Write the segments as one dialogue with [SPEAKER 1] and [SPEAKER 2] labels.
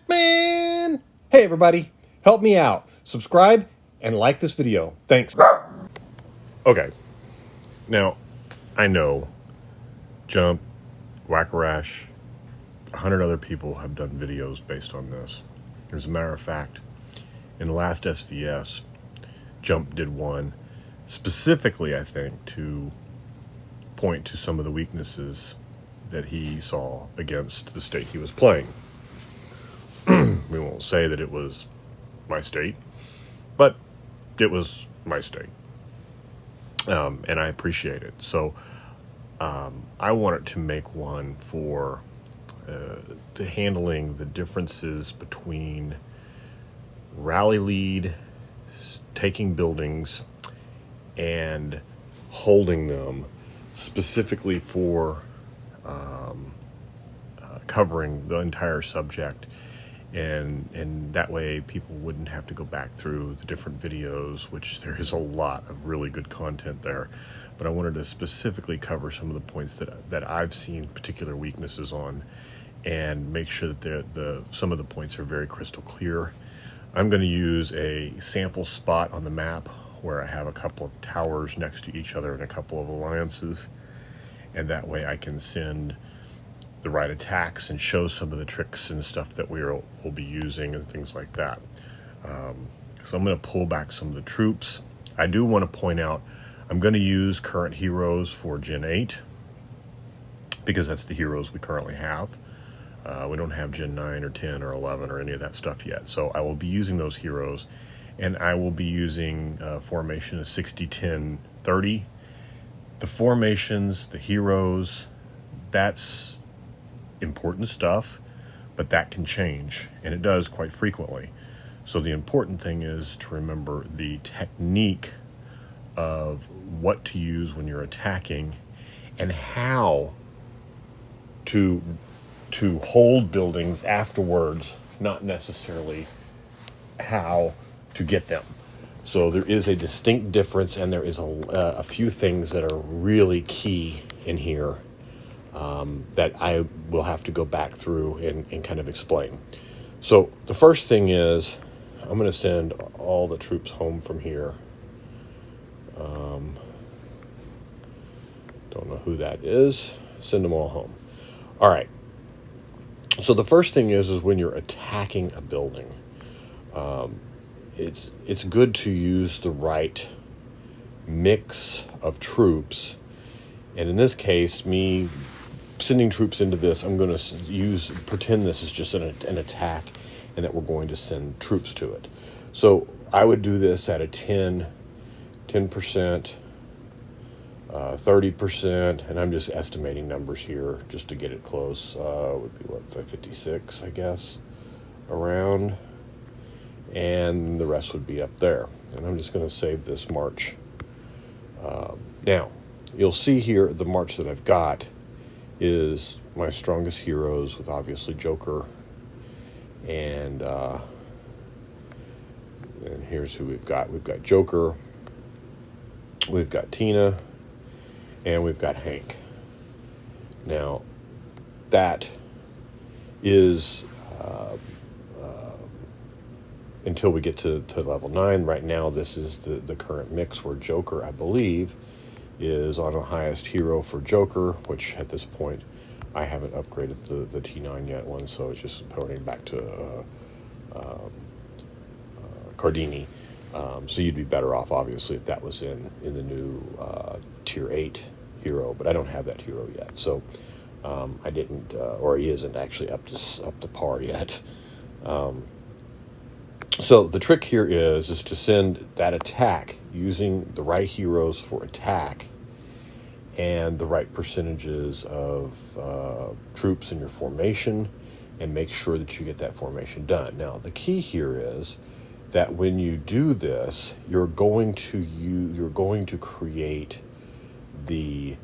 [SPEAKER 1] Man! Hey everybody, help me out. Subscribe and like this video. Thanks. Okay, now I know Jump, Whack-A-Rash, 100 other people have done videos based on this. As a matter of fact, in the last SVS, Jump did one specifically, I think, to point to some of the weaknesses that he saw against the state he was playing. We won't say that it was my state, but it was my state. And I appreciate it. So I wanted to make one for handling the differences between rally lead, taking buildings, and holding them, specifically for covering the entire subject, and that way people wouldn't have to go back through the different videos, which there is a lot of really good content there. But I wanted to specifically cover some of the points that I've seen particular weaknesses on, and make sure that some of the points are very crystal clear. I'm going to use a sample spot on the map where I have a couple of towers next to each other and a couple of alliances, and that way I can send the right attacks and show some of the tricks and stuff that we'll be using and things like that. So I'm going to pull back some of the troops. I do want to point out I'm going to use current heroes for Gen 8 because that's the heroes we currently have. We don't have Gen 9 or 10 or 11 or any of that stuff yet. So I will be using those heroes, and I will be using formation of 60, 10, 30. The formations, the heroes, that's important stuff, but that can change, and it does quite frequently. So the important thing is to remember the technique of what to use when you're attacking, and how to hold buildings afterwards, not necessarily how to get them. So there is a distinct difference, and there is a few things that are really key in here that I will have to go back through and kind of explain. So the first thing is I'm going to send all the troops home from here. Don't know who that is. Send them all home. All right. So the first thing is when you're attacking a building, it's good to use the right mix of troops. And in this case, me sending troops into this, I'm going to pretend this is just an attack, and that we're going to send troops to it. So I would do this at a 10%, 30%, and I'm just estimating numbers here just to get it close. Would be what, 556, I guess, around, and the rest would be up there. And I'm just going to save this march. Now, you'll see here the march that I've got is my strongest heroes, with obviously Joker, and here's who we've got. We've got Joker, we've got Tina, and we've got Hank. Now, that is until we get to level 9. Right now, this is the current mix where Joker, I believe, is on the highest hero for Joker, which at this point I haven't upgraded the T9 yet one, so it's just pointing back to Cardini. So you'd be better off, obviously, if that was in the new tier 8 hero, but I don't have that hero yet, so I didn't, or he isn't actually up to par yet. So the trick here is to send that attack using the right heroes for attack and the right percentages of troops in your formation, and make sure that you get that formation done. Now, the key here is that when you do this, you're going to create the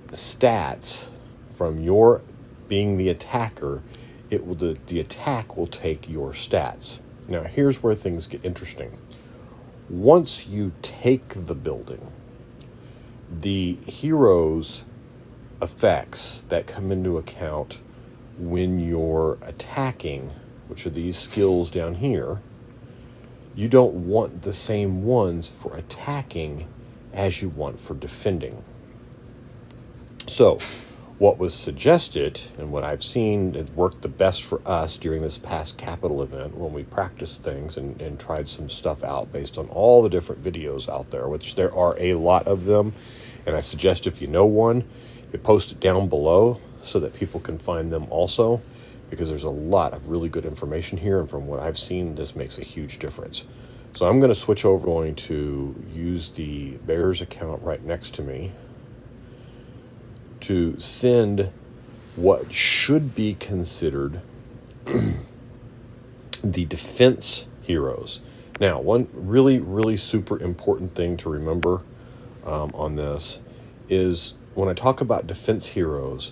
[SPEAKER 1] stats from your being the attacker. The attack will take your stats. Now, here's where things get interesting. Once you take the building, the heroes' effects that come into account when you're attacking, which are these skills down here, you don't want the same ones for attacking as you want for defending. So what was suggested, and what I've seen it worked the best for us during this past Capital event when we practiced things and tried some stuff out based on all the different videos out there, which there are a lot of them. And I suggest if you know one, you post it down below so that people can find them also, because there's a lot of really good information here. And from what I've seen, this makes a huge difference. So I'm going to switch over, going to use the Bears account right next to me to send what should be considered the defense heroes. Now, one really, really super important thing to remember on this is when I talk about defense heroes,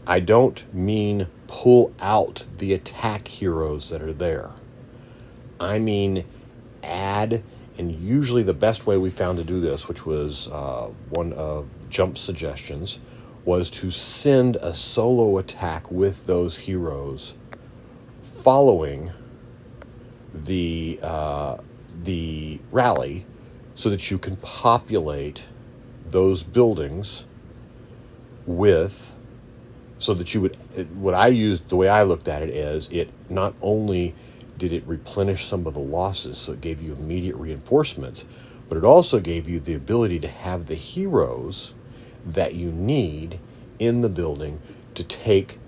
[SPEAKER 1] I don't mean pull out the attack heroes that are there. I mean add, and usually the best way we found to do this, which was one of Jump's suggestions, was to send a solo attack with those heroes following the rally, so that you can populate those buildings with, so that you would, what I used, the way I looked at it is, it not only did it replenish some of the losses, so it gave you immediate reinforcements, but it also gave you the ability to have the heroes that you need in the building to take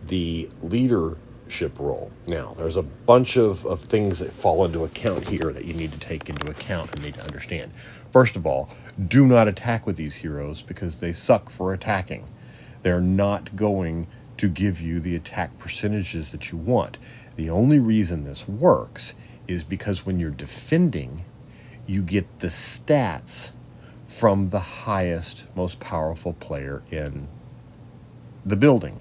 [SPEAKER 1] the leadership role. Now, there's a bunch of things that fall into account here that you need to take into account and need to understand. First of all, do not attack with these heroes because they suck for attacking. They're not going to give you the attack percentages that you want. The only reason this works is because when you're defending, you get the stats from the highest, most powerful player in the building.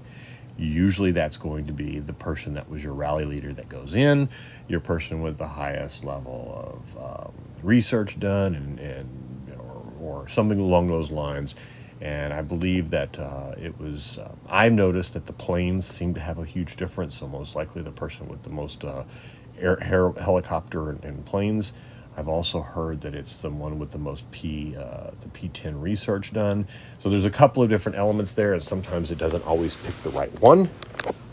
[SPEAKER 1] Usually that's going to be the person that was your rally leader that goes in, your person with the highest level of research done, or something along those lines. And I believe that it was, I've noticed that the planes seem to have a huge difference, so most likely the person with the most helicopter and planes. I've also heard that it's the one with the most the P10 research done. So there's a couple of different elements there, and sometimes it doesn't always pick the right one.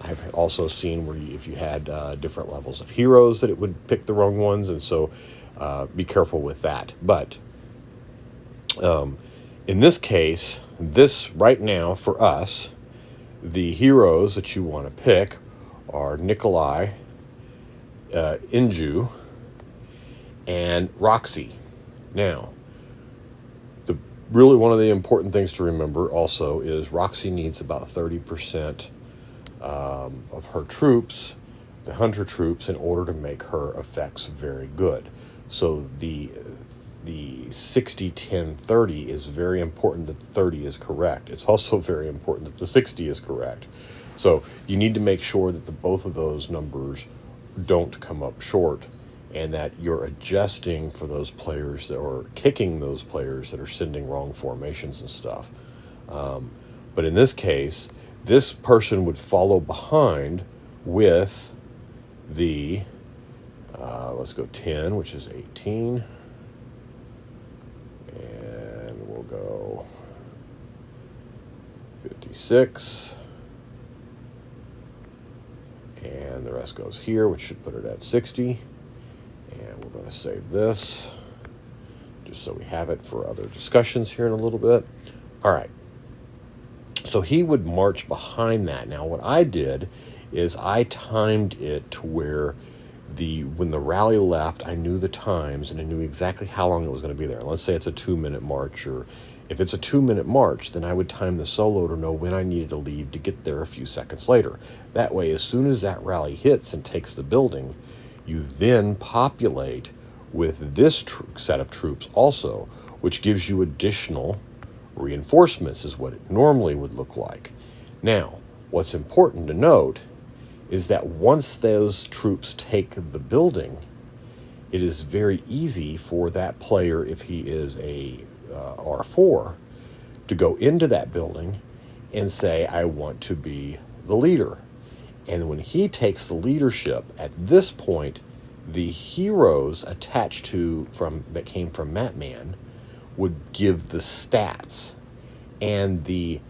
[SPEAKER 1] I've also seen where if you had different levels of heroes, that it would pick the wrong ones, and so be careful with that. But in this case, this right now for us, the heroes that you want to pick are Nikolai, Inju, and Roxy. Now, really one of the important things to remember also is Roxy needs about 30% of her troops, the hunter troops, in order to make her effects very good. So the 60, 10, 30 is very important that the 30 is correct. It's also very important that the 60 is correct. So you need to make sure that both of those numbers don't come up short, and that you're adjusting for those players that are kicking those players that are sending wrong formations and stuff. But in this case, this person would follow behind with the, let's go 10, which is 18. And we'll go 56. And the rest goes here, which should put it at 60. And we're going to save this just so we have it for other discussions here in a little bit. All right. So he would march behind that. Now, what I did is I timed it to where when the rally left, I knew the times and I knew exactly how long it was going to be there. Let's say it's a 2-minute march, or if it's a 2-minute march, then I would time the solo to know when I needed to leave to get there a few seconds later. That way, as soon as that rally hits and takes the building, you then populate with this set of troops also, which gives you additional reinforcements, is what it normally would look like. Now, what's important to note is that once those troops take the building, it is very easy for that player, if he is a R4, to go into that building and say, I want to be
[SPEAKER 2] the leader. And when he takes the leadership, at this point, the heroes attached to that came from Matman would give the stats, and the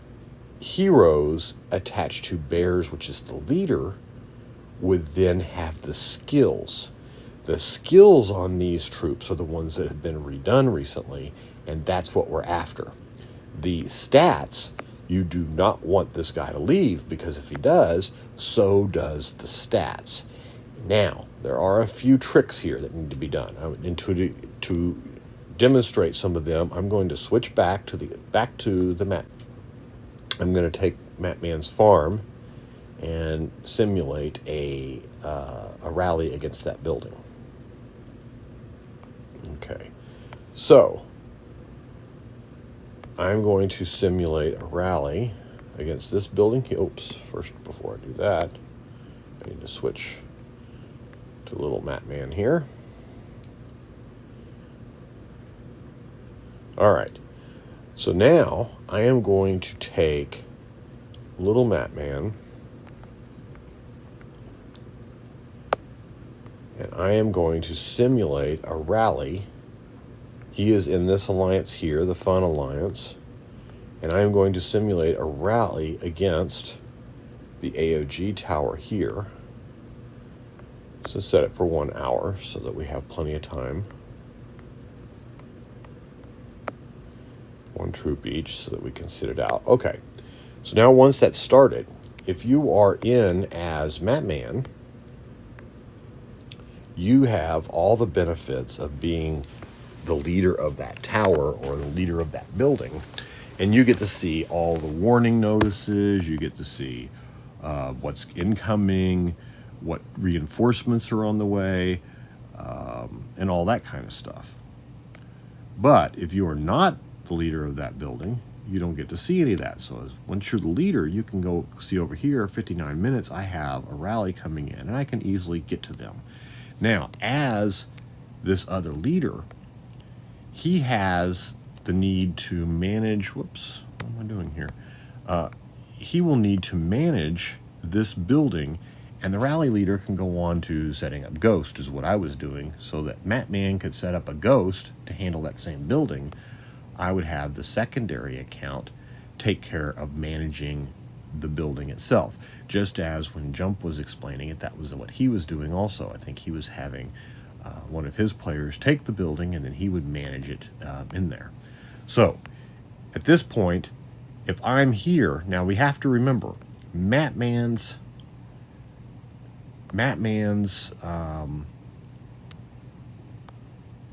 [SPEAKER 2] heroes attached to Bears, which is the leader, would then have the skills. The skills on these troops are the ones that have been redone recently, and that's what we're after. The stats, you do not want this guy to leave, because if he does, so does the stats. Now, there are a few tricks here that need to be done. And to demonstrate some of them, I'm going to switch back to the map. I'm going to take Matman's farm and simulate a rally against that building. Okay, so I'm going to simulate a rally against this building. Oops, first, before I do that, I need to switch to little Matman here. All right, so now I am going to take little Matman, and I am going to simulate a rally. He is in this alliance here, the Fun Alliance, and I am going to simulate a rally against the AOG tower here. So set it for 1 hour so that we have plenty of time. 1 troop each so that we can sit it out. Okay, so now once that's started, if you are in as Matman, you have all the benefits of being the leader of that tower or the leader of that building, and you get to see all the warning notices, you get to see what's incoming, what reinforcements are on the way, and all that kind of stuff. But if you are not the leader of that building, you don't get to see any of that. So once you're the leader, you can go see over here, 59 minutes, I have a rally coming in, and I can easily get to them. Now, as this other leader, he has the need to manage, whoops, what am I doing here? He will need to manage this building, and the rally leader can go on to setting up Ghost, is what I was doing, so that Matman could set up a Ghost to handle that same building. I would have the secondary account take care of managing the building itself. Just as when Jump was explaining it, that was what he was doing also. I think he was having one of his players take the building, and then he would manage it in there. So, at this point, if I'm here, now we have to remember, Matman's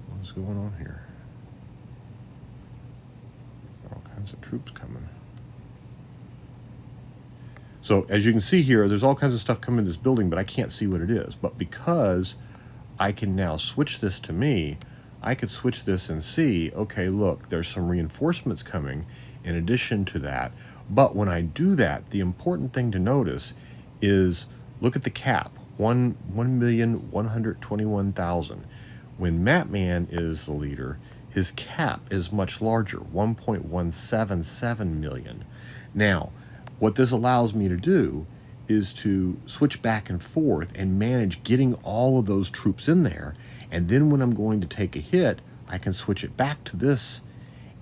[SPEAKER 2] what's going on here? All kinds of troops coming. So as you can see here, there's all kinds of stuff coming in this building, but I can't see what it is. But because I can now switch this to me, I could switch this and see, okay, look, there's some reinforcements coming in addition to that. But when I do that, the important thing to notice is, look at the cap, 1,121,000. When Matman is the leader, his cap is much larger, 1.177 million. Now, what this allows me to do is to switch back and forth and manage getting all of those troops in there. And then when I'm going to take a hit, I can switch it back to this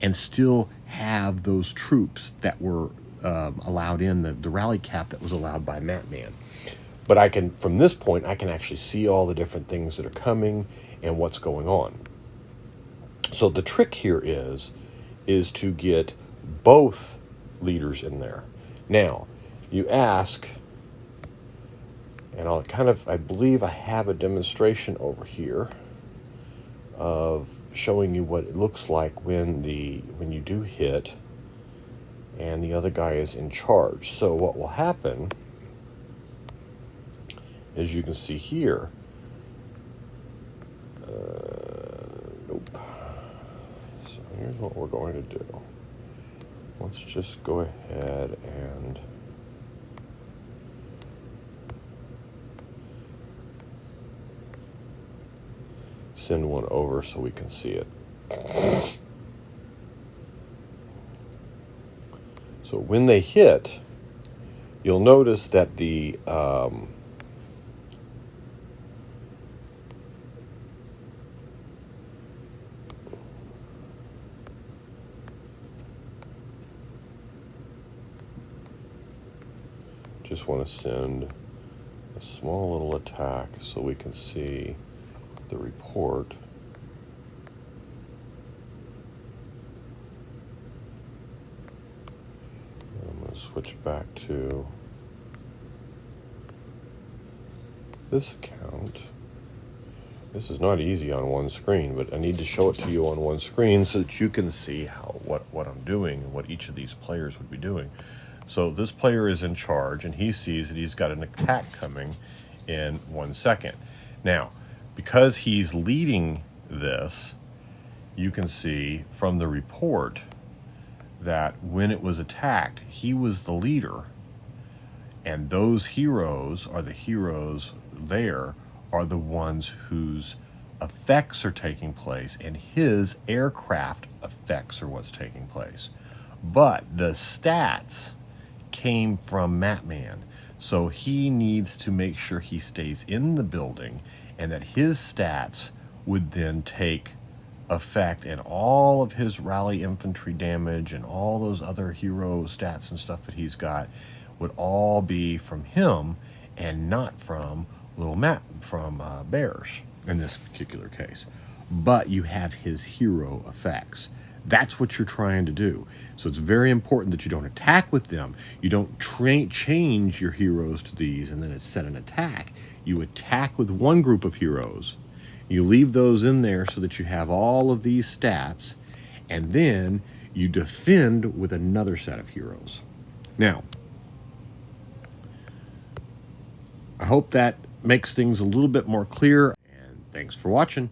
[SPEAKER 2] and still have those troops that were allowed in, the rally cap that was allowed by Matman. But I can, from this point, I can actually see all the different things that are coming and what's going on. So the trick here is to get both leaders in there. Now, you ask, and I believe I have a demonstration over here of showing you what it looks like when you do hit and the other guy is in charge. So what will happen, as you can see here, nope. So here's what we're going to do. Let's just go ahead and send one over so we can see it. So when they hit, you'll notice that the just want to send a small little attack so we can see the report. I'm going to switch back to this account. This is not easy on one screen, but I need to show it to you on one screen so that you can see what I'm doing and what each of these players would be doing. So this player is in charge, and he sees that he's got an attack coming in 1 second. Now, because he's leading this, you can see from the report that when it was attacked, he was the leader, and those heroes are the heroes there are the ones whose effects are taking place, and his aircraft effects are what's taking place. But the stats came from Matman, so he needs to make sure he stays in the building and that his stats would then take effect, and all of his rally infantry damage and all those other hero stats and stuff that he's got would all be from him and not from little Matt from Bears in this particular case. But you have his hero effects. That's what you're trying to do. So it's very important that you don't attack with them. You don't change your heroes to these and then it's set an attack. You attack with one group of heroes. You leave those in there so that you have all of these stats, and then you defend with another set of heroes. Now, I hope that makes things a little bit more clear, and thanks for watching.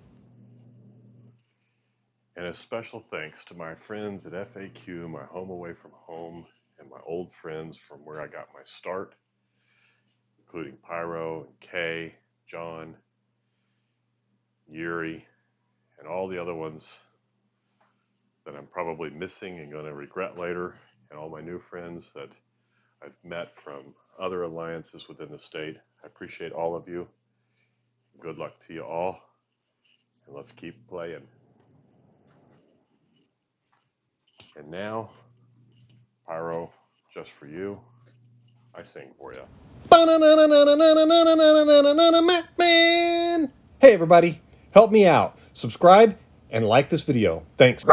[SPEAKER 1] And a special thanks to my friends at FAQ, my home away from home, and my old friends from where I got my start, including Pyro and Kay, John, Yuri, and all the other ones that I'm probably missing and going to regret later, and all my new friends that I've met from other alliances within the state. I appreciate all of you. Good luck to you all, and let's keep playing. And now, Pyro, just for you, I sing for you.
[SPEAKER 3] Matman! Hey everybody, help me out. Subscribe and like this video. Thanks.